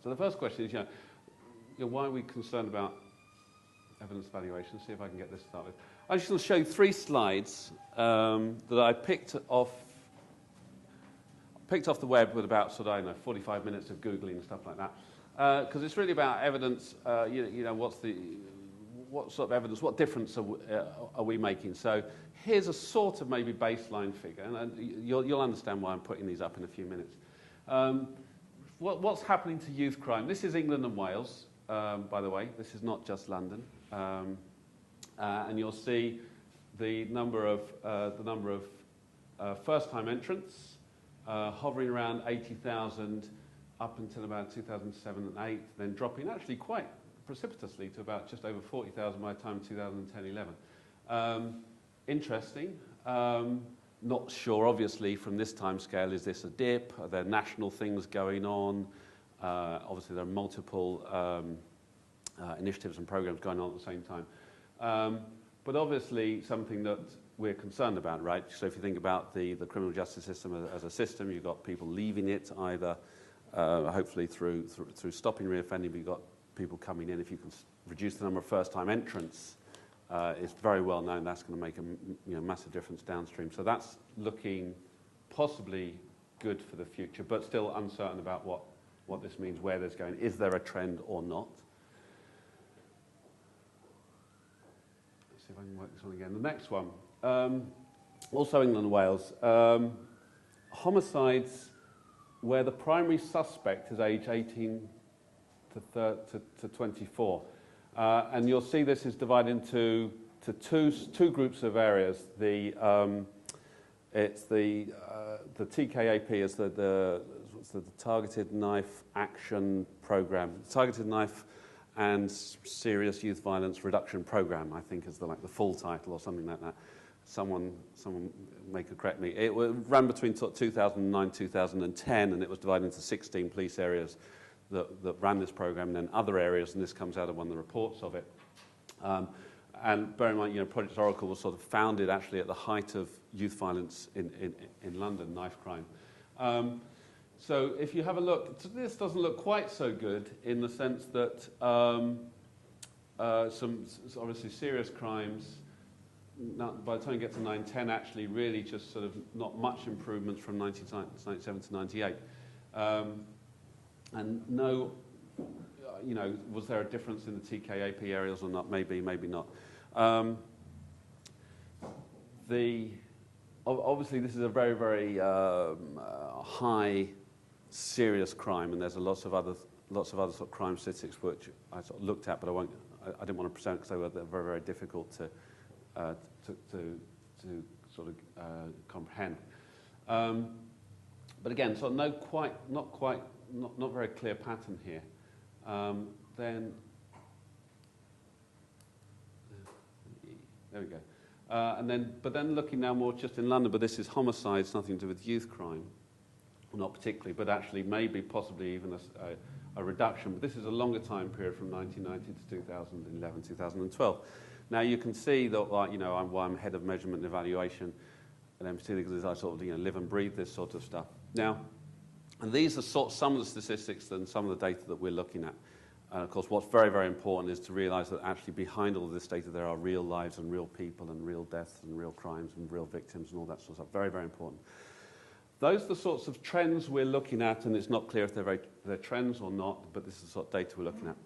So the first question is, why are we concerned about evidence valuation? See if I can get this started. I'm just going to show you 3 slides that I picked off the web with about sort of, I don't know, 45 minutes of Googling and stuff like that. Because it's really about evidence, what sort of evidence, what difference are we making? So here's a sort of maybe baseline figure, and you'll understand why I'm putting these up in a few minutes. What's happening to youth crime? This is England and Wales, by the way. This is not just London. And you'll see the number of first-time entrants hovering around 80,000 up until about 2007 and 2008, then dropping actually quite precipitously to about just over 40,000 by the time 2010-11. Interesting. Not sure, obviously, from this time scale, is this a dip? Are there national things going on? Obviously, there are multiple initiatives and programs going on at the same time. But obviously, something that we're concerned about, right? So if you think about the criminal justice system as a system, you've got people leaving it either, hopefully through stopping reoffending, but you've got people coming in. If you can reduce the number of first-time entrants, it's very well known that's going to make a massive difference downstream. So that's looking possibly good for the future, but still uncertain about what this means, where there's going. Is there a trend or not? Let's see if I can work this one again. The next one, also England and Wales. Homicides where the primary suspect is age 18 to 24. And you'll see this is divided into two groups of areas. It's the TKAP is the Targeted Knife Action Program. Targeted Knife and Serious Youth Violence Reduction Program, I think, is the full title or something like that. Someone may correct me. It ran between 2009 2010, and it was divided into 16 police areas that ran this program, and then other areas, and this comes out of one of the reports of it. And bear in mind, Project Oracle was sort of founded actually at the height of youth violence in London, knife crime. So if you have a look, this doesn't look quite so good in the sense that some obviously serious crimes, by the time you get to 9-10, actually really just sort of not much improvements from 1997 to 98. And no, was there a difference in the TKAP areas or not? Maybe, maybe not. Obviously, this is a very, very high, serious crime, and there's lots of other sort of crime statistics which I sort of looked at, but I didn't want to present because they were very, very difficult to sort of comprehend. But again, so not very clear pattern here. Then there we go. But then looking now more just in London, but this is homicides, nothing to do with youth crime, not particularly, but actually maybe possibly even a reduction. But this is a longer time period from 1990 to 2011, 2012. Now you can see that, I'm head of measurement and evaluation at MCT because I sort of live and breathe this sort of stuff. Now, and these are some of the statistics and some of the data that we're looking at. And of course, what's very, very important is to realize that actually behind all of this data, there are real lives and real people and real deaths and real crimes and real victims and all that sort of stuff. Very, very important. Those are the sorts of trends we're looking at, and it's not clear if they're trends or not, but this is the sort of data we're looking at.